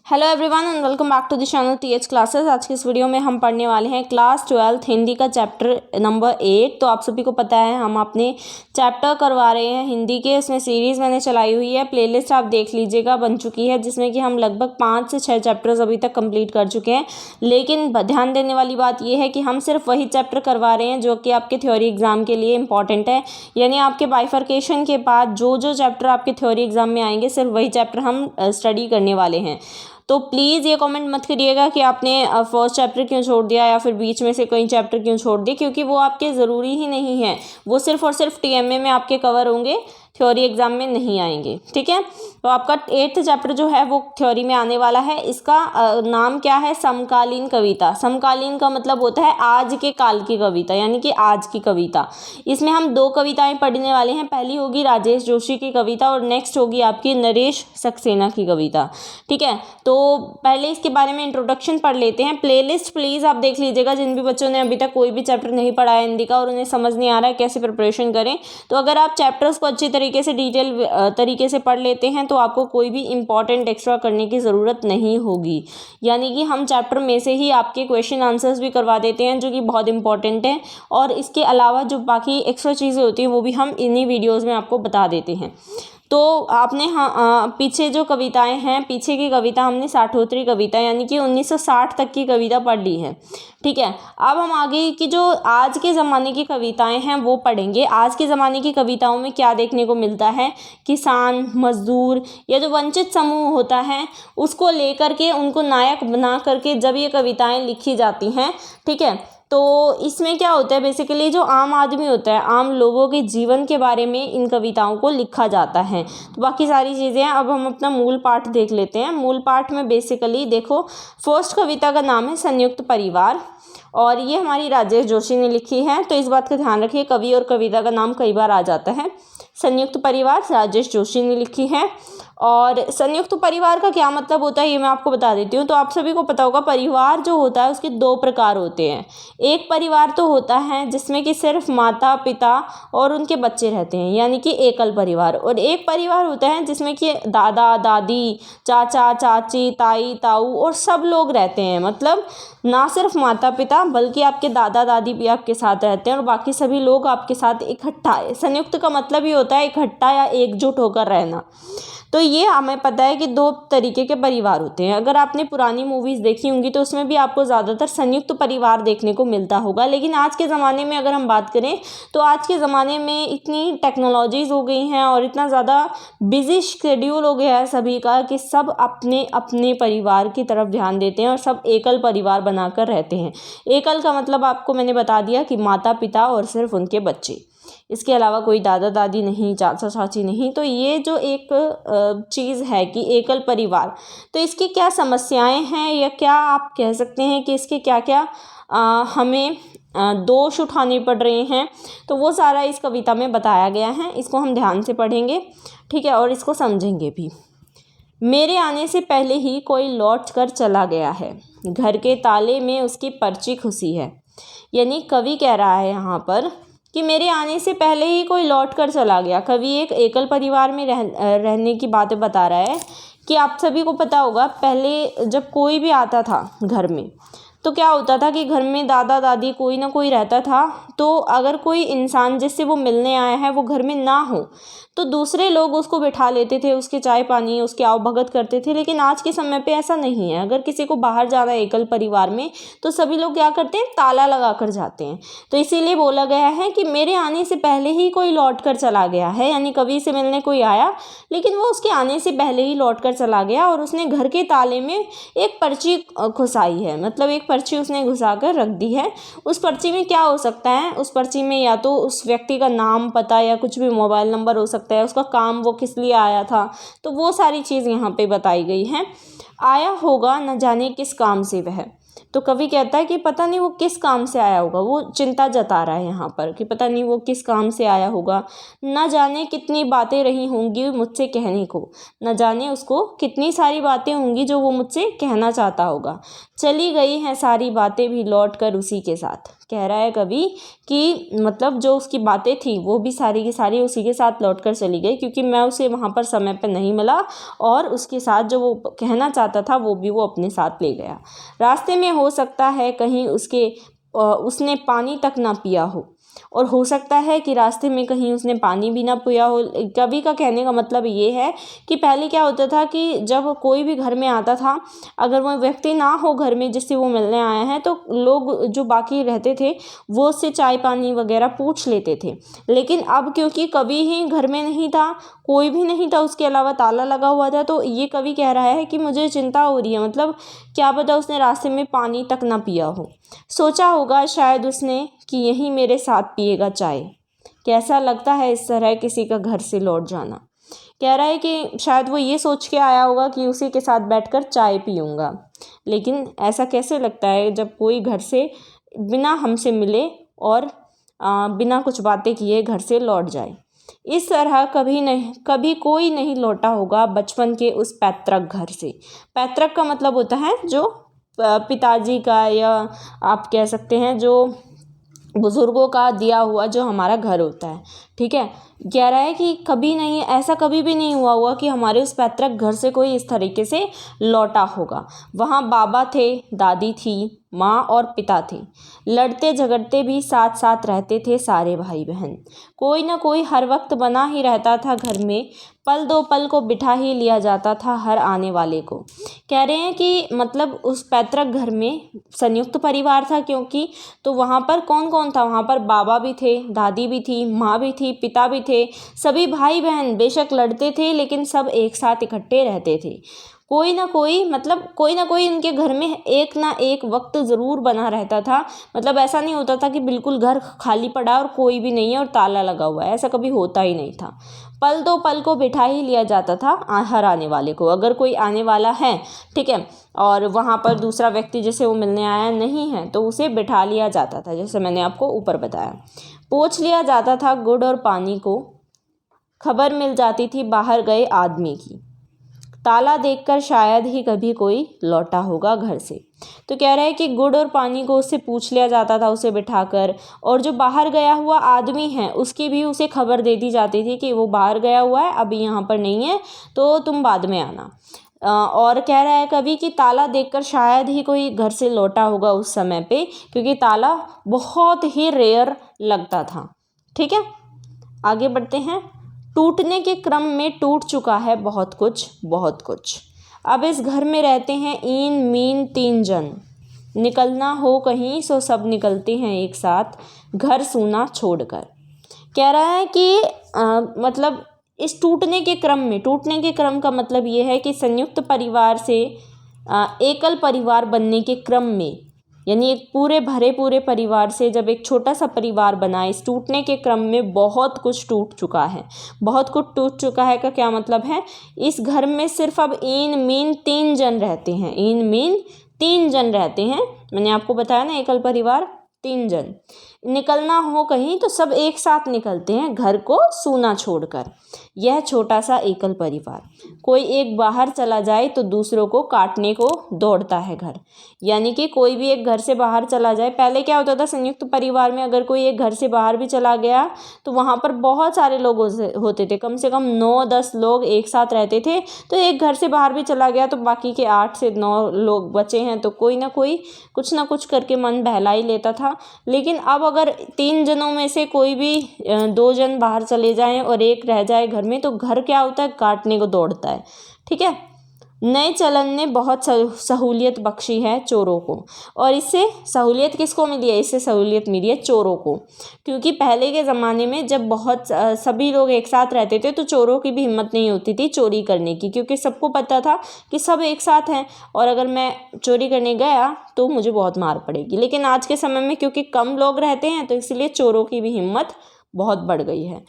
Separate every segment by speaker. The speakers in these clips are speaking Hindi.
Speaker 1: Hello everyone and welcome back to the channel TH classes. आज की इस वीडियो में हम पढ़ने वाले हैं क्लास 12 हिंदी का चैप्टर नंबर 8। तो आप सभी को पता है हम अपने चैप्टर करवा रहे हैं हिंदी के। इसमें सीरीज़ मैंने चलाई हुई है, प्लेलिस्ट आप देख लीजिएगा, बन चुकी है, जिसमें कि हम लगभग 5 से 6 चैप्टर्स अभी तक कंप्लीट कर चुके हैं। लेकिन ध्यान देने वाली बात यह है कि हम सिर्फ वही चैप्टर करवा रहे हैं जो कि आपके थ्योरी एग्जाम के लिए इंपॉर्टेंट है। यानी आपके बाइफर्केशन के बाद जो जो चैप्टर आपके थ्योरी एग्जाम में आएंगे सिर्फ वही चैप्टर हम स्टडी करने वाले हैं। तो प्लीज़ ये कमेंट मत करिएगा कि आपने फर्स्ट चैप्टर क्यों छोड़ दिया या फिर बीच में से कोई चैप्टर क्यों छोड़ दिए, क्योंकि वो आपके ज़रूरी ही नहीं है। वो सिर्फ और सिर्फ टीएमए में आपके कवर होंगे, थ्योरी एग्जाम में नहीं आएंगे। ठीक है, तो आपका 8th चैप्टर जो है वो थ्योरी में आने वाला है। इसका नाम क्या है? समकालीन कविता। समकालीन का मतलब होता है आज के काल की कविता, यानी कि आज की कविता। इसमें हम 2 कविताएं पढ़ने वाले हैं। पहली होगी राजेश जोशी की कविता और नेक्स्ट होगी आपकी नरेश सक्सेना की कविता। ठीक है, तो पहले इसके बारे में इंट्रोडक्शन पढ़ लेते हैं। प्लेलिस्ट प्लीज़ आप देख लीजिएगा, जिन भी बच्चों ने अभी तक कोई भी चैप्टर नहीं पढ़ा है हिंदी का और उन्हें समझ नहीं आ रहा है कैसे प्रिपरेशन करें, तो अगर आप चैप्टर्स को अच्छी तरीके से डिटेल तरीके से पढ़ लेते हैं तो आपको कोई भी इंपॉर्टेंट एक्स्ट्रा करने की ज़रूरत नहीं होगी। यानी कि हम चैप्टर में से ही आपके क्वेश्चन आंसर्स भी करवा देते हैं जो कि बहुत इंपॉर्टेंट है, और इसके अलावा जो बाकी एक्स्ट्रा चीज़ें होती हैं वो भी हम इन्हीं वीडियोज़ में आपको बता देते हैं। तो आपने पीछे जो कविताएं हैं, पीछे की कविता हमने साठोत्तरी कविता यानी कि 1960 तक की कविता पढ़ ली है। ठीक है, अब हम आगे की जो आज के ज़माने की कविताएं हैं वो पढ़ेंगे। आज के ज़माने की कविताओं में क्या देखने को मिलता है? किसान, मजदूर या जो वंचित समूह होता है उसको लेकर के, उनको नायक बना करके जब ये कविताएं लिखी जाती हैं, ठीक है, तो इसमें क्या होता है, बेसिकली जो आम आदमी होता है, आम लोगों के जीवन के बारे में इन कविताओं को लिखा जाता है। तो बाकी सारी चीज़ें हैं। अब हम अपना मूल पाठ देख लेते हैं। मूल पाठ में बेसिकली देखो, फर्स्ट कविता का नाम है संयुक्त परिवार और ये हमारी राजेश जोशी ने लिखी है। तो इस बात का ध्यान रखिए, कवि और कविता का नाम कई बार आ जाता है। संयुक्त परिवार राजेश जोशी ने लिखी है। और संयुक्त परिवार का क्या मतलब होता है ये मैं आपको बता देती हूँ। तो आप सभी को पता होगा, परिवार जो होता है उसके 2 प्रकार होते हैं। एक परिवार तो होता है जिसमें कि सिर्फ माता पिता और उनके बच्चे रहते हैं, यानी कि एकल परिवार। और एक परिवार होता है जिसमें कि दादा दादी, चाचा चाची, ताई ताऊ और सब लोग रहते हैं। मतलब ना सिर्फ माता पिता बल्कि आपके दादा दादी भी आपके साथ रहते हैं और बाकी सभी लोग आपके साथ इकट्ठा है। संयुक्त का मतलब ही होता है इकट्ठा या एकजुट होकर रहना। तो ये हमें पता है कि 2 तरीके के परिवार होते हैं। अगर आपने पुरानी मूवीज़ देखी होंगी तो उसमें भी आपको ज़्यादातर संयुक्त परिवार देखने को मिलता होगा। लेकिन आज के ज़माने में अगर हम बात करें तो आज के ज़माने में इतनी टेक्नोलॉजीज़ हो गई हैं और इतना ज़्यादा बिजी शेड्यूल हो गया है सभी का कि सब अपने अपने परिवार की तरफ ध्यान देते हैं और सब एकल परिवार बनाकर रहते हैं। एकल का मतलब आपको मैंने बता दिया कि माता पिता और सिर्फ उनके बच्चे, इसके अलावा कोई दादा दादी नहीं, चाचा चाची नहीं। तो ये जो एक चीज़ है कि एकल परिवार, तो इसकी क्या समस्याएं हैं या क्या आप कह सकते हैं कि इसके क्या क्या हमें दोष उठाने पड़ रहे हैं, तो वो सारा इस कविता में बताया गया है। इसको हम ध्यान से पढ़ेंगे, ठीक है, और इसको समझेंगे भी। मेरे आने से पहले ही कोई लौट कर चला गया है, घर के ताले में उसकी पर्ची खुशी है। यानी कवि कह रहा है यहाँ पर कि मेरे आने से पहले ही कोई लौट कर चला गया। कवि एक एकल परिवार में रहने की बातें बता रहा है कि आप सभी को पता होगा, पहले जब कोई भी आता था घर में तो क्या होता था कि घर में दादा दादी कोई ना कोई रहता था। तो अगर कोई इंसान जिससे वो मिलने आया है वो घर में ना हो तो दूसरे लोग उसको बिठा लेते थे, उसके चाय पानी, उसके आवभगत करते थे। लेकिन आज के समय पे ऐसा नहीं है। अगर किसी को बाहर जाना है एकल परिवार में तो सभी लोग क्या करते हैं, ताला लगा कर जाते हैं। तो इसीलिए बोला गया है कि मेरे आने से पहले ही कोई लौट कर चला गया है। यानी कवि से मिलने कोई आया लेकिन वो उसके आने से पहले ही लौट कर चला गया और उसने घर के ताले में एक पर्ची घुसाई है। मतलब एक पर्ची उसने घुसा कर रख दी है। उस पर्ची में क्या हो सकता है? उस पर्ची में या तो उस व्यक्ति का नाम, पता या कुछ भी मोबाइल नंबर हो सकता है, उसका काम, वो किस लिए आया था, तो वो सारी चीज़ यहाँ पे बताई गई हैं। आया होगा न जाने किस काम से वह, तो कवि कहता है कि पता नहीं वो किस काम से आया होगा। वो चिंता जता रहा है यहाँ पर कि पता नहीं वो किस काम से आया होगा। न जाने कितनी बातें रही होंगी मुझसे कहने को, न जाने उसको कितनी सारी बातें होंगी जो वो मुझसे कहना चाहता होगा। चली गई हैं सारी बातें भी लौट कर उसी के साथ। कह रहा है कवि कि मतलब जो उसकी बातें थी वो भी सारी की सारी उसी के साथ लौट कर चली गई, क्योंकि मैं उसे वहाँ पर समय पर नहीं मिला और उसके साथ जो वो कहना चाहता था वो भी वो अपने साथ ले गया। रास्ते में हो सकता है कहीं उसने पानी तक ना पिया हो, और हो सकता है कि रास्ते में कहीं उसने पानी भी ना पिया हो। कवि का कहने का मतलब ये है कि पहले क्या होता था कि जब कोई भी घर में आता था, अगर वो व्यक्ति ना हो घर में जिससे वो मिलने आया है, तो लोग जो बाकी रहते थे वो उससे चाय पानी वगैरह पूछ लेते थे। लेकिन अब क्योंकि कवि ही घर में नहीं था, कोई भी नहीं था उसके अलावा, ताला लगा हुआ था, तो ये कवि कह रहा है कि मुझे चिंता हो रही है, मतलब क्या पता उसने रास्ते में पानी तक ना पिया हो। सोचा होगा शायद उसने कि यही मेरे साथ पिएगा चाय। कैसा लगता है इस तरह किसी का घर से लौट जाना। कह रहा है कि शायद वो ये सोच के आया होगा कि उसी के साथ बैठकर चाय पीऊँगा, लेकिन ऐसा कैसे लगता है जब कोई घर से बिना हमसे मिले और बिना कुछ बातें किए घर से लौट जाए। इस तरह कभी कोई नहीं लौटा होगा बचपन के उस पैतृक घर से। पैतृक का मतलब होता है जो पिताजी का, या आप कह सकते हैं जो बुज़ुर्गों का दिया हुआ जो हमारा घर होता है, ठीक है। कह रहा है कि कभी नहीं, ऐसा कभी भी नहीं हुआ होगा कि हमारे उस पैतृक घर से कोई इस तरीके से लौटा होगा। वहाँ बाबा थे, दादी थी, माँ और पिता थे। लड़ते झगड़ते भी साथ साथ रहते थे सारे भाई बहन। कोई ना कोई हर वक्त बना ही रहता था घर में, पल दो पल को बिठा ही लिया जाता था हर आने वाले को। कह रहे हैं कि मतलब उस पैतृक घर में संयुक्त परिवार था, क्योंकि तो वहाँ पर कौन कौन था, वहाँ पर बाबा भी थे, दादी भी थी, माँ भी थी, पिता भी थे, सभी भाई बहन बेशक लड़ते थे लेकिन सब एक साथ इकट्ठे रहते थे। कोई ना कोई उनके घर में एक ना एक वक्त ज़रूर बना रहता था। मतलब ऐसा नहीं होता था कि बिल्कुल घर खाली पड़ा और कोई भी नहीं है और ताला लगा हुआ है, ऐसा कभी होता ही नहीं था। पल दो पल को बिठा ही लिया जाता था हर आने वाले को। अगर कोई आने वाला है, ठीक है, और वहाँ पर दूसरा व्यक्ति जैसे वो मिलने आया नहीं है, तो उसे बिठा लिया जाता था, जैसे मैंने आपको ऊपर बताया। पूछ लिया जाता था गुड़ और पानी को, खबर मिल जाती थी बाहर गए आदमी की। ताला देखकर शायद ही कभी कोई लौटा होगा घर से। तो कह रहा है कि गुड़ और पानी को उससे पूछ लिया जाता था उसे बिठाकर, और जो बाहर गया हुआ आदमी है उसकी भी उसे खबर दे दी जाती थी कि वो बाहर गया हुआ है, अभी यहाँ पर नहीं है, तो तुम बाद में आना। और कह रहा है कभी कि ताला देखकर शायद ही कोई घर से लौटा होगा उस समय पे, क्योंकि ताला बहुत ही रेयर लगता था। ठीक है, आगे बढ़ते हैं। टूटने के क्रम में टूट चुका है बहुत कुछ, बहुत कुछ। अब इस घर में रहते हैं ईन मीन 3 जन। निकलना हो कहीं सो सब निकलते हैं एक साथ, घर सूना छोड़कर। कह रहा है कि मतलब इस टूटने के क्रम का मतलब ये है कि संयुक्त परिवार से एकल परिवार बनने के क्रम में, यानी एक पूरे भरे पूरे परिवार से जब एक छोटा सा परिवार बना, इस टूटने के क्रम में बहुत कुछ टूट चुका है। बहुत कुछ टूट चुका है का क्या मतलब है, इस घर में सिर्फ अब ईन मीन 3 जन रहते हैं। ईन मीन 3 जन रहते हैं, मैंने आपको बताया ना, एकल परिवार 3 जन। निकलना हो कहीं तो सब एक साथ निकलते हैं घर को सूना छोड़कर। यह छोटा सा एकल परिवार, कोई एक बाहर चला जाए तो दूसरों को काटने को दौड़ता है घर। यानी कि कोई भी एक घर से बाहर चला जाए, पहले क्या होता था संयुक्त परिवार में, अगर कोई एक घर से बाहर भी चला गया तो वहाँ पर बहुत सारे लोग होते थे, कम से कम 9-10 लोग एक साथ रहते थे। तो एक घर से बाहर भी चला गया तो बाकी के 8 से 9 लोग बचे हैं, तो कोई ना कोई कुछ ना कुछ करके मन बहला ही लेता था। लेकिन अब अगर 3 जनों में से कोई भी 2 जन बाहर चले जाएं और एक रह जाए घर में, तो घर क्या होता है, काटने को दौड़ता है। ठीक है, नए चलन ने बहुत सहूलियत बख्शी है चोरों को। और इससे सहूलियत किसको मिली है, इससे सहूलियत मिली है चोरों को। क्योंकि पहले के ज़माने में जब बहुत सभी लोग एक साथ रहते थे तो चोरों की भी हिम्मत नहीं होती थी चोरी करने की, क्योंकि सबको पता था कि सब एक साथ हैं और अगर मैं चोरी करने गया तो मुझे बहुत मार पड़ेगी। लेकिन आज के समय में क्योंकि कम लोग रहते हैं तो इसलिए चोरों की भी हिम्मत बहुत बढ़ गई है।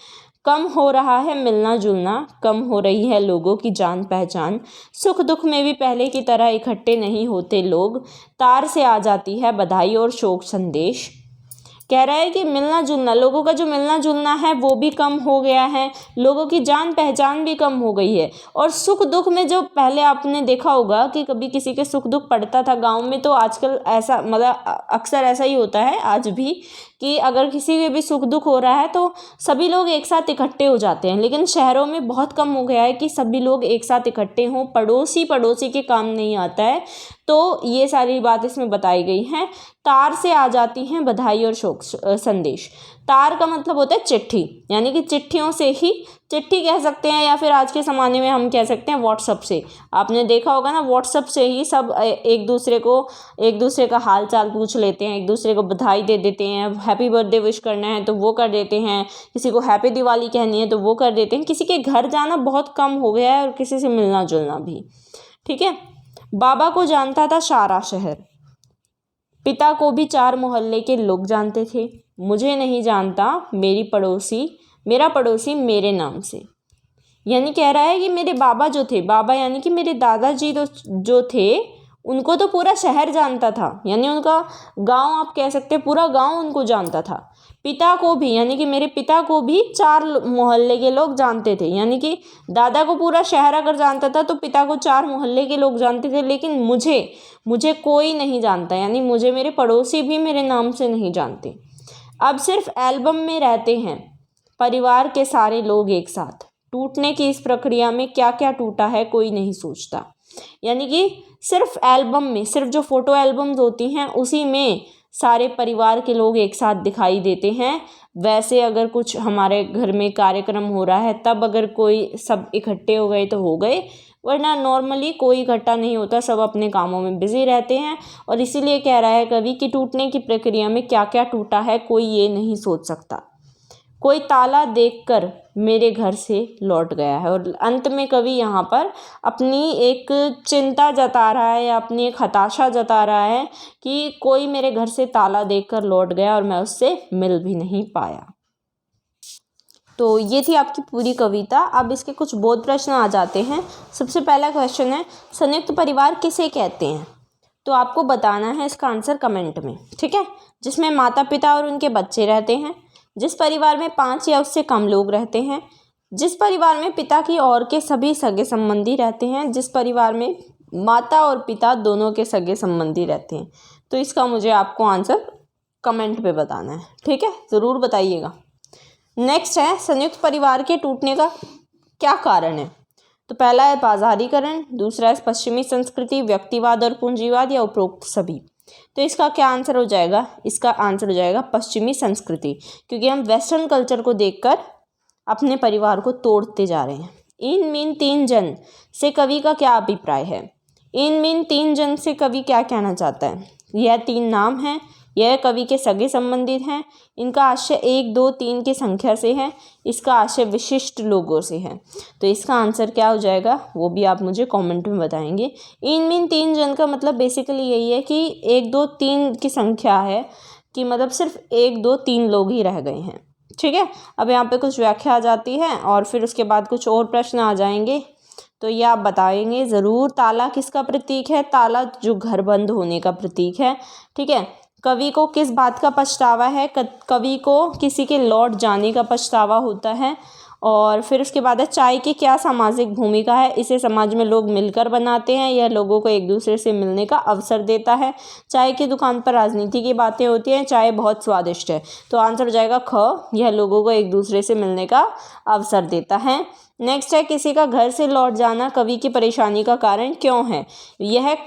Speaker 1: कम हो रहा है मिलना जुलना, कम हो रही है लोगों की जान पहचान। सुख दुख में भी पहले की तरह इकट्ठे नहीं होते लोग, तार से आ जाती है बधाई और शोक संदेश। कह रहा है कि मिलना जुलना, लोगों का जो मिलना जुलना है वो भी कम हो गया है, लोगों की जान पहचान भी कम हो गई है। और सुख दुख में, जो पहले आपने देखा होगा कि कभी किसी के सुख दुख पड़ता था गांव में, तो आजकल ऐसा मतलब अक्सर ऐसा ही होता है आज भी कि अगर किसी के भी सुख दुख हो रहा है तो सभी लोग एक साथ इकट्ठे हो जाते हैं। लेकिन शहरों में बहुत कम हो गया है कि सभी लोग एक साथ इकट्ठे हों, पड़ोसी पड़ोसी के काम नहीं आता है। तो ये सारी बात इसमें बताई गई हैं। तार से आ जाती हैं बधाई और शोक संदेश। तार का मतलब होता है चिट्ठी, यानी कि चिट्ठियों से ही, चिट्ठी कह सकते हैं या फिर आज के ज़माने में हम कह सकते हैं व्हाट्सअप से। आपने देखा होगा ना, व्हाट्सअप से ही सब एक दूसरे का हाल चाल पूछ लेते हैं, एक दूसरे को बधाई दे देते हैं। हैप्पी बर्थडे विश करना है तो वो कर देते हैं, किसी को हैप्पी दिवाली कहनी है तो वो कर देते हैं। किसी के घर जाना बहुत कम हो गया है और किसी से मिलना जुलना भी। ठीक है। बाबा को जानता था सारा शहर, पिता को भी 4 मोहल्ले के लोग जानते थे। मुझे नहीं जानता मेरा पड़ोसी मेरे नाम से। यानी कह रहा है कि मेरे बाबा जो थे, बाबा यानी कि मेरे दादाजी जो थे, उनको तो पूरा शहर जानता था, यानी उनका गांव आप कह सकते हैं, पूरा गांव उनको जानता था। पिता को भी, यानी कि मेरे पिता को भी 4 मोहल्ले के लोग जानते थे। यानी कि दादा को पूरा शहर अगर जानता था तो पिता को 4 मोहल्ले के लोग जानते थे। लेकिन मुझे कोई नहीं जानता, यानी मुझे मेरे पड़ोसी भी मेरे नाम से नहीं जानते। अब सिर्फ एल्बम में रहते हैं परिवार के सारे लोग एक साथ। टूटने की इस प्रक्रिया में क्या क्या टूटा है कोई नहीं सोचता। यानी कि सिर्फ एल्बम में, सिर्फ जो फोटो एल्बम्स होती हैं उसी में सारे परिवार के लोग एक साथ दिखाई देते हैं। वैसे अगर कुछ हमारे घर में कार्यक्रम हो रहा है तब अगर कोई सब इकट्ठे हो गए तो हो गए, वरना नॉर्मली कोई इकट्ठा नहीं होता, सब अपने कामों में बिजी रहते हैं। और इसीलिए कह रहा है कवि कि टूटने की प्रक्रिया में क्या क्या टूटा है कोई ये नहीं सोच सकता। कोई ताला देखकर मेरे घर से लौट गया है। और अंत में कवि यहाँ पर अपनी एक चिंता जता रहा है या अपनी एक हताशा जता रहा है कि कोई मेरे घर से ताला देखकर लौट गया और मैं उससे मिल भी नहीं पाया। तो ये थी आपकी पूरी कविता। अब इसके कुछ बोध प्रश्न आ जाते हैं। सबसे पहला क्वेश्चन है, संयुक्त परिवार किसे कहते हैं? तो आपको बताना है इसका आंसर कमेंट में। ठीक है। जिसमें माता पिता और उनके बच्चे रहते हैं, जिस परिवार में 5 या उससे कम लोग रहते हैं, जिस परिवार में पिता की और के सभी सगे संबंधी रहते हैं, जिस परिवार में माता और पिता दोनों के सगे संबंधी रहते हैं। तो इसका मुझे आपको आंसर कमेंट पे बताना है। ठीक है, ज़रूर बताइएगा। नेक्स्ट है, संयुक्त परिवार के टूटने का क्या कारण है? तो पहला है बाजारीकरण, दूसरा है पश्चिमी संस्कृति, व्यक्तिवाद और पूंजीवाद, या उपरोक्त सभी। तो इसका क्या आंसर हो जाएगा? इसका आंसर हो जाएगा पश्चिमी संस्कृति, क्योंकि हम वेस्टर्न कल्चर को देखकर अपने परिवार को तोड़ते जा रहे हैं। इन मीन 3 जन से कवि का क्या अभिप्राय है? इन मीन 3 जन से कवि क्या कहना चाहता है? यह 3 नाम हैं, यह कवि के सगे संबंधित हैं, इनका आशय 1, 2, 3 की संख्या से है, इसका आशय विशिष्ट लोगों से है। तो इसका आंसर क्या हो जाएगा वो भी आप मुझे कमेंट में बताएंगे। इन मीन 3 जन का मतलब बेसिकली यही है कि 1, 2, 3 की संख्या है, कि मतलब सिर्फ 1, 2, 3 लोग ही रह गए हैं। ठीक है। अब यहाँ पे कुछ व्याख्या आ जाती है और फिर उसके बाद कुछ और प्रश्न आ जाएंगे, तो ये आप बताएंगे ज़रूर। ताला किसका प्रतीक है? ताला जो घर बंद होने का प्रतीक है। ठीक है। कवि को किस बात का पछतावा है? कवि को किसी के लौट जाने का पछतावा होता है। और फिर उसके बाद है, चाय की क्या सामाजिक भूमिका है? इसे समाज में लोग मिलकर बनाते हैं, यह लोगों को एक दूसरे से मिलने का अवसर देता है। चाय की दुकान पर राजनीति की बातें होती हैं, चाय बहुत स्वादिष्ट है। तो आंसर हो जाएगा ख, यह लोगों को एक दूसरे से मिलने का अवसर देता है। नेक्स्ट है, किसी का घर से लौट जाना कवि की परेशानी का कारण क्यों है?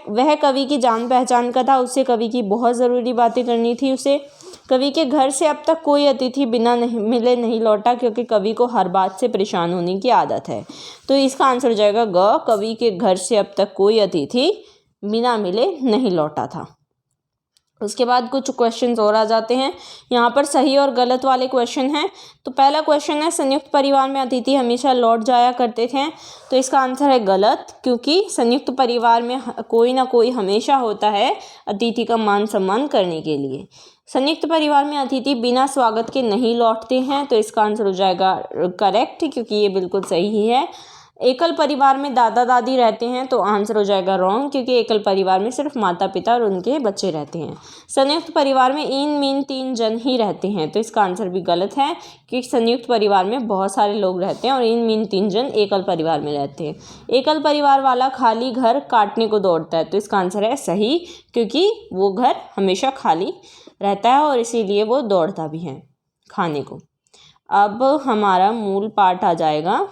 Speaker 1: वह कवि की जान पहचान का था, उससे कवि की बहुत ज़रूरी बातें करनी थी उसे। कवि के घर से अब तक कोई अतिथि बिना मिले नहीं लौटा, क्योंकि कवि को हर बात से परेशान होने की आदत है। तो इसका आंसर हो जाएगा ग, कवि के घर से अब तक कोई अतिथि बिना मिले नहीं लौटा था। उसके बाद कुछ क्वेश्चंस और आ जाते हैं। यहाँ पर सही और गलत वाले क्वेश्चन हैं। तो पहला क्वेश्चन है, संयुक्त परिवार में अतिथि हमेशा लौट जाया करते थे। तो इसका आंसर है गलत, क्योंकि संयुक्त परिवार में कोई ना कोई हमेशा होता है अतिथि का मान सम्मान करने के लिए। संयुक्त परिवार में अतिथि बिना स्वागत के नहीं लौटते हैं। तो इसका आंसर हो जाएगा करेक्ट, क्योंकि ये बिल्कुल सही है। एकल परिवार में दादा दादी रहते हैं तो आंसर हो जाएगा रॉन्ग, क्योंकि एकल परिवार में सिर्फ माता पिता और उनके बच्चे रहते हैं। संयुक्त परिवार में इन मीन 3 जन ही रहते हैं, तो इसका आंसर भी गलत है, क्योंकि संयुक्त परिवार में बहुत सारे लोग रहते हैं और इन मीन 3 जन एकल परिवार में रहते हैं। एकल परिवार वाला खाली घर काटने को दौड़ता है, तो इसका आंसर है सही, क्योंकि वो घर हमेशा खाली रहता है और इसीलिए वो दौड़ता भी है खाने को। अब हमारा मूल पाठ आ जाएगा।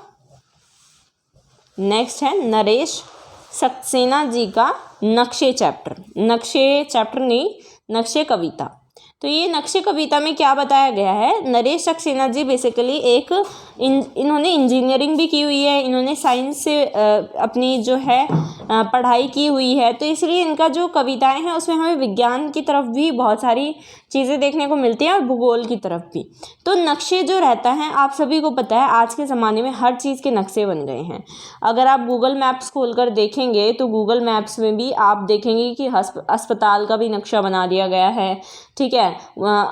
Speaker 1: नेक्स्ट है नरेश सक्सेना जी का नक्शे चैप्टर। नक्शे चैप्टर नहीं, नक्शे कविता। तो ये नक्शे कविता में क्या बताया गया है, नरेश सक्सेना जी बेसिकली इन्होंने इंजीनियरिंग भी की हुई है, इन्होंने साइंस से अपनी जो है पढ़ाई की हुई है, तो इसलिए इनका जो कविताएं हैं उसमें हमें विज्ञान की तरफ भी बहुत सारी चीज़ें देखने को मिलती हैं और भूगोल की तरफ भी। तो नक्शे जो रहता है, आप सभी को पता है आज के ज़माने में हर चीज़ के नक्शे बन गए हैं। अगर आप गूगल मैप्स खोलकर देखेंगे तो गूगल मैप्स में भी आप देखेंगे कि अस्पताल का भी नक्शा बना दिया गया है, ठीक है।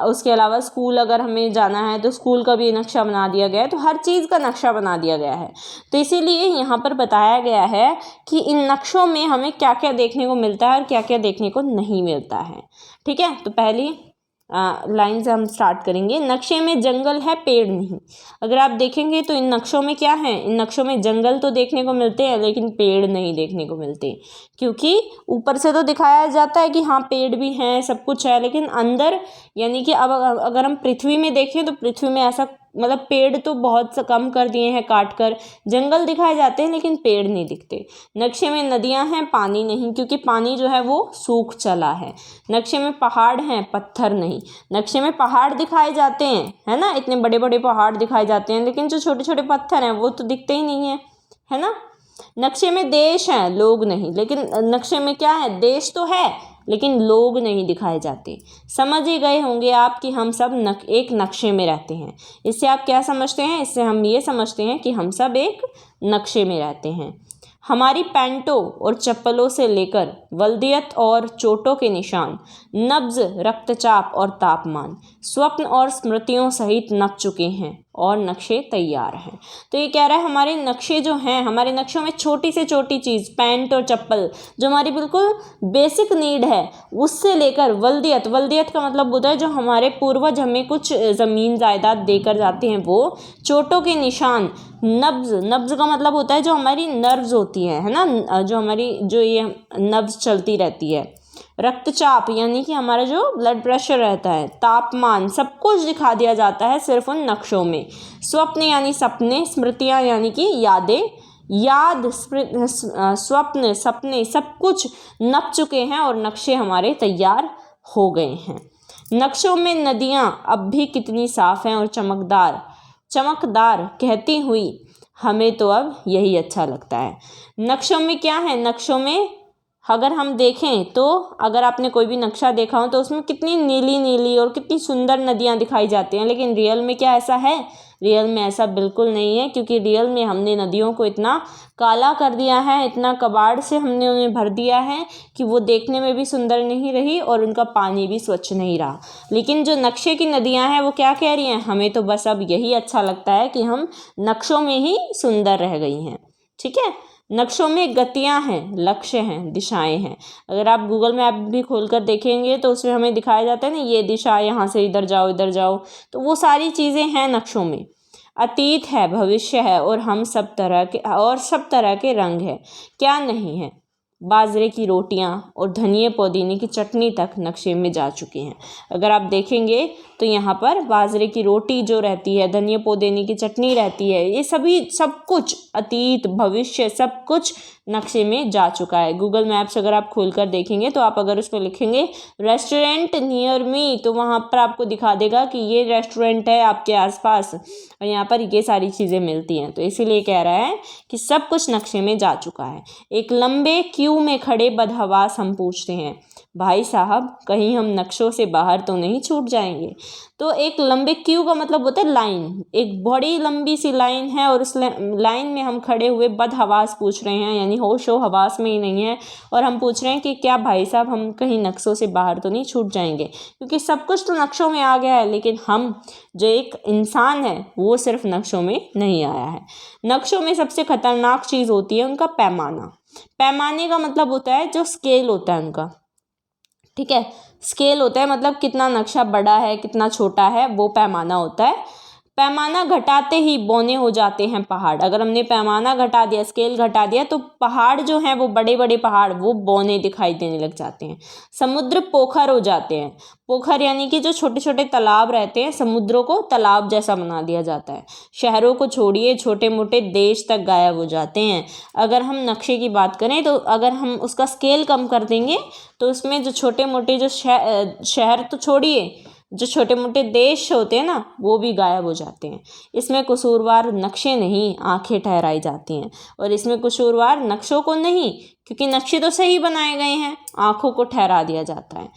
Speaker 1: उसके अलावा स्कूल अगर हमें जाना है तो स्कूल का भी नक्शा बना दिया गया है, तो हर चीज़ का नक्शा बना दिया गया है। तो इसीलिए यहाँ पर बताया गया है कि इन नक्शों में हमें क्या क्या देखने को मिलता है और क्या क्या देखने को नहीं मिलता है, ठीक है। तो पहली लाइन से हम स्टार्ट करेंगे। नक्शे में जंगल है, पेड़ नहीं। अगर आप देखेंगे तो इन नक्शों में क्या है, इन नक्शों में जंगल तो देखने को मिलते हैं लेकिन पेड़ नहीं देखने को मिलते, क्योंकि ऊपर से तो दिखाया जाता है कि हाँ पेड़ भी हैं, सब कुछ है, लेकिन अंदर यानी कि अब अगर हम पृथ्वी में देखें तो पृथ्वी में ऐसा मतलब पेड़ तो बहुत कम कर दिए हैं काट कर, जंगल दिखाए जाते हैं लेकिन पेड़ नहीं दिखते। नक्शे में नदियां हैं, पानी नहीं, क्योंकि पानी जो है वो सूख चला है। नक्शे में पहाड़ हैं, पत्थर नहीं। नक्शे में पहाड़ दिखाए जाते हैं, है ना, इतने बड़े बड़े पहाड़ दिखाए जाते हैं, लेकिन जो छोटे छोटे पत्थर हैं वो तो दिखते ही नहीं है ना। नक्शे में देश हैं, लोग नहीं, लेकिन नक्शे में क्या है, देश तो है लेकिन लोग नहीं दिखाए जाते। समझ ही गए होंगे आप कि हम सब एक नक्शे में रहते हैं। इससे आप क्या समझते हैं, इससे हम ये समझते हैं कि हम सब एक नक्शे में रहते हैं। हमारी पैंटों और चप्पलों से लेकर वल्दियत और चोटों के निशान, नब्ज, रक्तचाप और तापमान, स्वप्न और स्मृतियों सहित नप चुके हैं और नक्शे तैयार हैं। तो ये कह रहा है हमारे नक्शे जो हैं, हमारे नक्शों में छोटी से छोटी चीज़, पैंट और चप्पल जो हमारी बिल्कुल बेसिक नीड है, उससे लेकर वल्दियत, वल्दियत का मतलब होता है जो हमारे पूर्वज हमें कुछ ज़मीन जायदाद देकर जाते हैं वो, चोटों के निशान, नब्ज, नब्ज का मतलब होता है जो हमारी नर्व्स होती है ना, जो हमारी जो ये नब्ज चलती रहती है, रक्तचाप यानी कि हमारा जो ब्लड प्रेशर रहता है, तापमान, सब कुछ दिखा दिया जाता है सिर्फ उन नक्शों में। स्वप्न यानी सपने, स्मृतियाँ यानी कि यादें, याद, स्वप्न, सपने, सब कुछ नप चुके हैं और नक्शे हमारे तैयार हो गए हैं। नक्शों में नदियाँ अब भी कितनी साफ हैं और चमकदार, चमकदार कहती हुई हमें तो अब यही अच्छा लगता है। नक्शों में क्या है, नक्शों में अगर हम देखें तो अगर आपने कोई भी नक्शा देखा हो तो उसमें कितनी नीली नीली और कितनी सुंदर नदियाँ दिखाई जाती हैं, लेकिन रियल में क्या ऐसा है, रियल में ऐसा बिल्कुल नहीं है, क्योंकि रियल में हमने नदियों को इतना काला कर दिया है, इतना कबाड़ से हमने उन्हें भर दिया है कि वो देखने में भी सुंदर नहीं रही और उनका पानी भी स्वच्छ नहीं रहा। लेकिन जो नक्शे की नदियाँ हैं वो क्या कह रही हैं, हमें तो बस अब यही अच्छा लगता है कि हम नक्शों में ही सुंदर रह गई हैं, ठीक है। नक्शों में गतियाँ हैं, लक्ष्य हैं, दिशाएं हैं। अगर आप गूगल मैप भी खोलकर देखेंगे तो उसमें हमें दिखाया जाता है ना, ये दिशा, यहाँ से इधर जाओ इधर जाओ, तो वो सारी चीज़ें हैं नक्शों में। अतीत है, भविष्य है और हम सब तरह के रंग है, क्या नहीं है। बाजरे की रोटियां और धनिए पुदीने की चटनी तक नक्शे में जा चुकी हैं। अगर आप देखेंगे तो यहाँ पर बाजरे की रोटी जो रहती है, धनिए पुदीने की चटनी रहती है, ये सभी सब कुछ अतीत भविष्य सब कुछ नक्शे में जा चुका है। गूगल मैप्स अगर आप खोलकर देखेंगे तो आप अगर उस पर लिखेंगे रेस्टोरेंट नियर मी, तो वहाँ पर आपको दिखा देगा कि ये रेस्टोरेंट है आपके आसपास और यहाँ पर ये सारी चीज़ें मिलती हैं। तो इसीलिए कह रहा है कि सब कुछ नक्शे में जा चुका है। एक लंबे क्यू में खड़े बदहवास हम पूछते हैं, भाई साहब कहीं हम नक्शों से बाहर तो नहीं छूट जाएंगे। तो एक लंबे क्यू का मतलब होता है लाइन, एक बड़ी लंबी सी लाइन है और उस लाइन में हम खड़े हुए बदहवास पूछ रहे हैं, यानी होशो हवास में ही नहीं है, और हम पूछ रहे हैं कि क्या भाई साहब हम कहीं नक्शों से बाहर तो नहीं छूट जाएंगे, क्योंकि सब कुछ तो नक्शों में आ गया है, लेकिन हम जो एक इंसान है वो सिर्फ नक्शों में नहीं आया है। नक्शों में सबसे खतरनाक चीज़ होती है उनका पैमाना। पैमाने का मतलब होता है जो स्केल होता है उनका, ठीक है, स्केल होता है मतलब कितना नक्शा बड़ा है कितना छोटा है, वो पैमाना होता है। पैमाना घटाते ही बौने हो जाते हैं पहाड़। अगर हमने पैमाना घटा दिया, स्केल घटा दिया, तो पहाड़ जो हैं वो बड़े बड़े पहाड़ वो बौने दिखाई देने लग जाते हैं। समुद्र पोखर हो जाते हैं। पोखर यानी कि जो छोटे छोटे तालाब रहते हैं, समुद्रों को तालाब जैसा बना दिया जाता है। शहरों को छोड़िए, छोटे मोटे देश तक गायब हो जाते हैं। अगर हम नक्शे की बात करें तो अगर हम उसका स्केल कम कर देंगे तो उसमें जो छोटे मोटे जो शहर तो छोड़िए, जो छोटे मोटे देश होते हैं ना वो भी गायब हो जाते हैं। इसमें कसूरवार नक्शे नहीं, आंखें ठहराई जाती हैं। और इसमें कसूरवार नक्शों को नहीं, क्योंकि नक्शे तो सही बनाए गए हैं, आंखों को ठहरा दिया जाता है।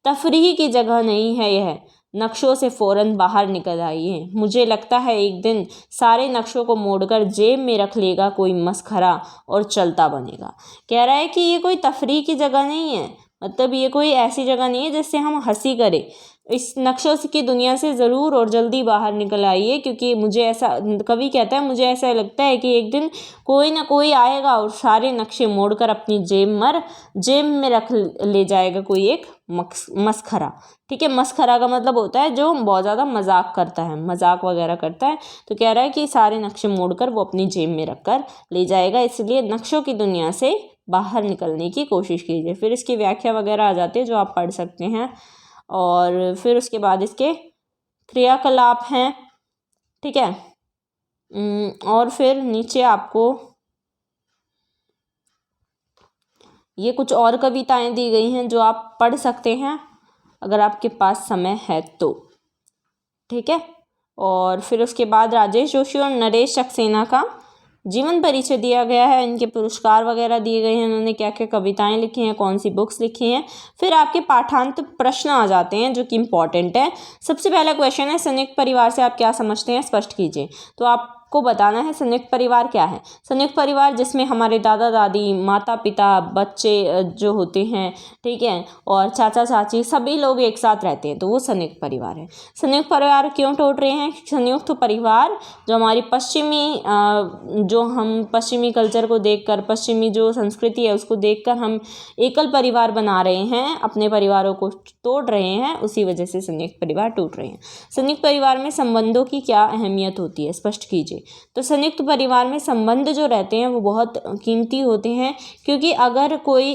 Speaker 1: तफरीह की जगह नहीं है यह, नक्शों से फ़ौरन बाहर निकल आइए। मुझे लगता है एक दिन सारे नक्शों को मोड़कर जेब में रख लेगा कोई मसखरा और चलता बनेगा। कह रहा है कि ये कोई तफरीह की जगह नहीं है, मतलब ये कोई ऐसी जगह नहीं है जिससे हम हंसी करें। इस नक्शों की दुनिया से ज़रूर और जल्दी बाहर निकल आइए, क्योंकि मुझे ऐसा, कवि कहता है, मुझे ऐसा लगता है कि एक दिन कोई ना कोई आएगा और सारे नक्शे मोड़कर अपनी जेब में रख ले जाएगा कोई एक मसखरा। ठीक है, मसखरा का मतलब होता है जो बहुत ज़्यादा मजाक करता है, मजाक वगैरह करता है। तो कह रहा है कि सारे नक्शे मोड़कर वो अपनी जेब में रख कर ले जाएगा, इसलिए नक्शों की दुनिया से बाहर निकलने की कोशिश कीजिए। फिर इसकी व्याख्या वगैरह आ जाती है जो आप पढ़ सकते हैं, और फिर उसके बाद इसके क्रियाकलाप हैं, ठीक है। और फिर नीचे आपको ये कुछ और कविताएं दी गई हैं जो आप पढ़ सकते हैं अगर आपके पास समय है तो, ठीक है। और फिर उसके बाद राजेश जोशी और नरेश सक्सेना का जीवन परिचय दिया गया है, इनके पुरस्कार वगैरह दिए गए हैं, उन्होंने क्या क्या कविताएं लिखी हैं, कौन सी बुक्स लिखी हैं। फिर आपके पाठांत प्रश्न आ जाते हैं जो कि इम्पॉर्टेंट है। सबसे पहला क्वेश्चन है, संयुक्त परिवार से आप क्या समझते हैं, स्पष्ट कीजिए। तो आपको बताना है संयुक्त परिवार क्या है। संयुक्त परिवार जिसमें हमारे दादा दादी, माता पिता, बच्चे जो होते हैं, ठीक है, और चाचा चाची सभी लोग एक साथ रहते हैं, तो वो संयुक्त परिवार है। संयुक्त परिवार क्यों टूट रहे हैं? संयुक्त परिवार जो हमारी जो हम पश्चिमी कल्चर को देखकर, पश्चिमी जो संस्कृति है उसको देखकर हम एकल परिवार बना रहे हैं, अपने परिवारों को तोड़ रहे हैं, उसी वजह से संयुक्त परिवार टूट रहे हैं। संयुक्त परिवार में संबंधों की क्या अहमियत होती है, स्पष्ट कीजिए। तो संयुक्त परिवार में संबंध जो रहते हैं वो बहुत कीमती होते हैं, क्योंकि अगर कोई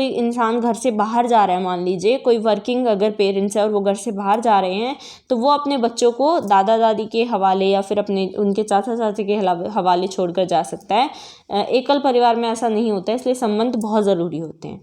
Speaker 1: इंसान घर से बाहर जा रहा है, मान लीजिए कोई वर्किंग अगर पेरेंट्स है और वो घर से बाहर जा रहे हैं, तो वो अपने बच्चों को दादा दादी के हवाले या फिर उनके चाचा चाची के हवाले छोड़कर जा सकता है। एकल परिवार में ऐसा नहीं होता है, इसलिए संबंध बहुत ज़रूरी होते हैं।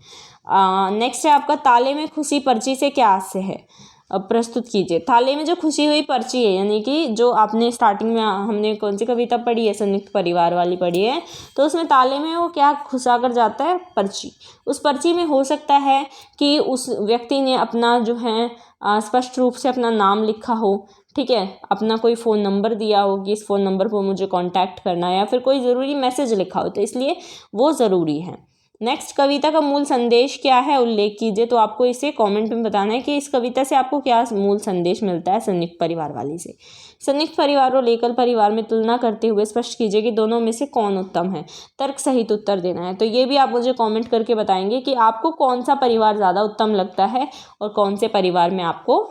Speaker 1: नेक्स्ट है आपका, ताले में खुशी पर्ची से क्या आशय है, प्रस्तुत कीजिए। ताले में जो खुशी हुई पर्ची है, यानी कि जो आपने स्टार्टिंग में हमने कौन सी कविता पढ़ी है, संयुक्त परिवार वाली पढ़ी है, तो उसमें ताले में वो क्या खुशा कर जाता है, पर्ची। उस पर्ची में हो सकता है कि उस व्यक्ति ने अपना जो है स्पष्ट रूप से अपना नाम लिखा हो, ठीक है, अपना कोई फ़ोन नंबर दिया हो कि इस फ़ोन नंबर पर मुझे कांटेक्ट करना है, या फिर कोई ज़रूरी मैसेज लिखा हो, तो इसलिए वो ज़रूरी है। नेक्स्ट, कविता का मूल संदेश क्या है, उल्लेख कीजिए। तो आपको इसे कमेंट में बताना है कि इस कविता से आपको क्या मूल संदेश मिलता है संयुक्त परिवार वाली से। संयुक्त परिवार और एकल परिवार में तुलना करते हुए स्पष्ट कीजिए कि दोनों में से कौन उत्तम है। तर्क सहित उत्तर देना है। तो ये भी आप मुझे कमेंट करके बताएंगे कि आपको कौन सा परिवार ज़्यादा उत्तम लगता है और कौन से परिवार में आपको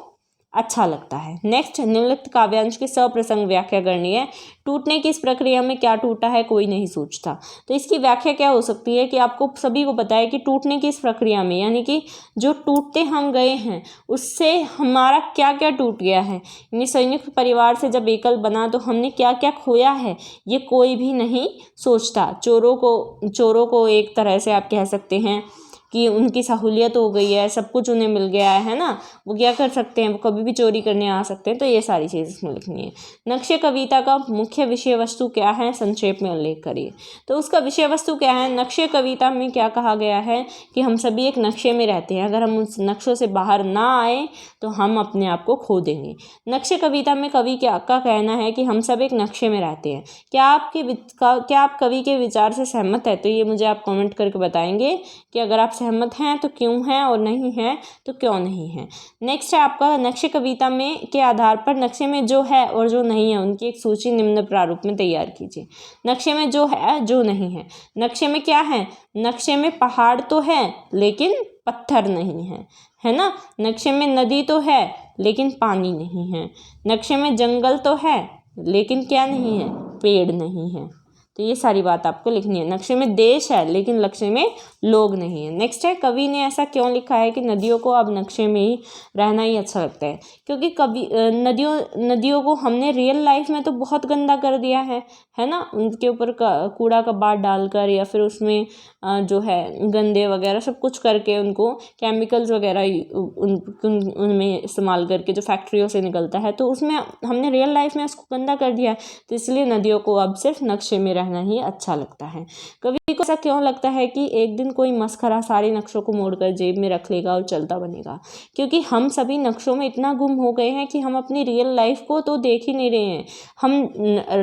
Speaker 1: अच्छा लगता है। नेक्स्ट, निम्नलिखित काव्यांश की सप्रसंग व्याख्या करनी है। टूटने की इस प्रक्रिया में क्या टूटा है कोई नहीं सोचता। तो इसकी व्याख्या क्या हो सकती है कि आपको सभी को पता है कि टूटने की इस प्रक्रिया में, यानी कि जो टूटते हम गए हैं उससे हमारा क्या क्या टूट गया है, यानी संयुक्त परिवार से जब एकल बना तो हमने क्या क्या खोया है, ये कोई भी नहीं सोचता। चोरों को एक तरह से आप कह सकते हैं कि उनकी सहूलियत हो गई है, सब कुछ उन्हें मिल गया है ना, वो क्या कर सकते हैं, वो कभी भी चोरी करने आ सकते हैं। तो ये सारी चीज़ इसमें लिखनी है। नक्शे कविता का मुख्य विषय वस्तु क्या है, संक्षेप में उल्लेख करिए। तो उसका विषय वस्तु क्या है, नक्शे कविता में क्या कहा गया है कि हम सभी एक नक्शे में रहते हैं, अगर हम उस नक्शों से बाहर ना आए तो हम अपने आप को खो देंगे। नक्शे कविता में कवि का कहना है कि हम सब एक नक्शे में रहते हैं। क्या आप कवि के विचार से सहमत है? तो ये मुझे आप कमेंट करके बताएंगे कि अगर आप सहमत हैं तो क्यों हैं, और नहीं हैं तो क्यों नहीं हैं। नेक्स्ट है आपका, नक्शे कविता में के आधार पर नक्शे में जो है और जो नहीं है उनकी एक सूची निम्न प्रारूप में तैयार कीजिए। नक्शे में जो है जो नहीं है, नक्शे में क्या है, नक्शे में पहाड़ तो है लेकिन पत्थर नहीं है ना। नक्शे में नदी तो है लेकिन पानी नहीं है। नक्शे में जंगल तो है लेकिन क्या नहीं है, पेड़ नहीं है। तो ये सारी बात आपको लिखनी है। नक्शे में देश है लेकिन नक्शे में लोग नहीं है। नेक्स्ट है, कवि ने ऐसा क्यों लिखा है कि नदियों को अब नक्शे में ही रहना ही अच्छा लगता है। क्योंकि नदियों को हमने रियल लाइफ में तो बहुत गंदा कर दिया है ना, उनके ऊपर कूड़ा कबाड़ डालकर या फिर उसमें जो है गंदे वगैरह सब कुछ करके उनको केमिकल्स वगैरह उनमें इस्तेमाल करके जो फैक्ट्रियों से निकलता है, तो उसमें हमने रियल लाइफ में उसको गंदा कर दिया है। तो इसलिए नदियों को अब सिर्फ नक्शे में रहना ही अच्छा लगता है। कवि को ऐसा क्यों लगता है कि एक दिन कोई मस्खरा सारे नक्शों को मोड़कर जेब में रख लेगा और चलता बनेगा। क्योंकि हम सभी नक्शों में इतना गुम हो गए हैं कि हम अपनी रियल लाइफ को तो देख ही नहीं रहे हैं। हम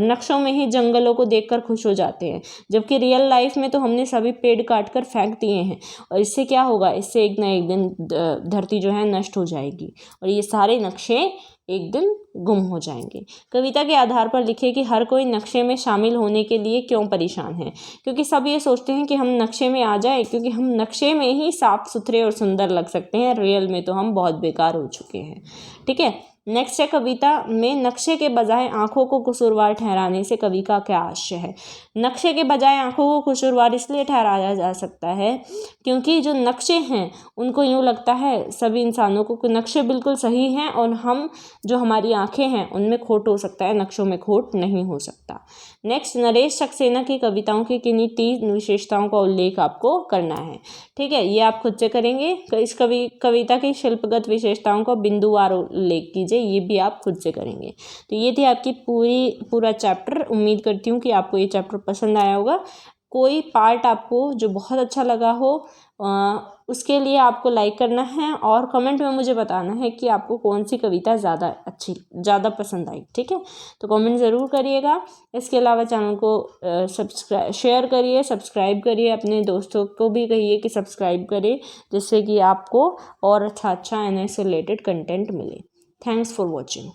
Speaker 1: नक्शों में ही जंगलों को देखकर खुश हो जाते हैं, जबकि रियल लाइफ में तो हमने सभी पेड़ काट कर फेंक दिए हैं। और इससे क्या होगा, इससे एक ना एक दिन धरती जो है नष्ट हो जाएगी और ये सारे नक्शे एक दिन गुम हो जाएंगे। कविता के आधार पर लिखिए कि हर कोई नक्शे में शामिल होने के लिए क्यों परेशान है। क्योंकि सब ये सोचते हैं कि हम नक्शे में आ जाए, क्योंकि हम नक्शे में ही साफ सुथरे और सुंदर लग सकते हैं, रियल में तो हम बहुत बेकार हो चुके हैं। ठीक है। नेक्स्ट है, कविता में नक्शे के बजाय आंखों को कसूरवार ठहराने से कवि का क्या आशय है। नक्शे के बजाय आंखों को कसूरवार इसलिए ठहराया जा सकता है क्योंकि जो नक्शे हैं उनको यूँ लगता है सभी इंसानों को कि नक्शे बिल्कुल सही हैं और हम जो हमारी आंखें हैं उनमें खोट हो सकता है, नक्शों में खोट नहीं हो सकता। नेक्स्ट, नरेश सक्सेना की कविताओं की किन्हीं 3 विशेषताओं का उल्लेख आपको करना है। ठीक है, ये आप खुद से करेंगे। इस कविता की शिल्पगत विशेषताओं का बिंदुवार उल्लेख कीजिए, ये भी आप खुद से करेंगे। तो ये थी आपकी पूरा चैप्टर। उम्मीद करती हूँ कि आपको ये चैप्टर पसंद आया होगा। कोई पार्ट आपको जो बहुत अच्छा लगा हो उसके लिए आपको लाइक करना है और कमेंट में मुझे बताना है कि आपको कौन सी कविता ज़्यादा पसंद आई। ठीक है, तो कमेंट ज़रूर करिएगा। इसके अलावा चैनल को शेयर करिए, सब्सक्राइब करिए, अपने दोस्तों को भी कहिए कि सब्सक्राइब करें, जिससे कि आपको और अच्छा एनएस से रिलेटेड कंटेंट मिले। Thanks for watching.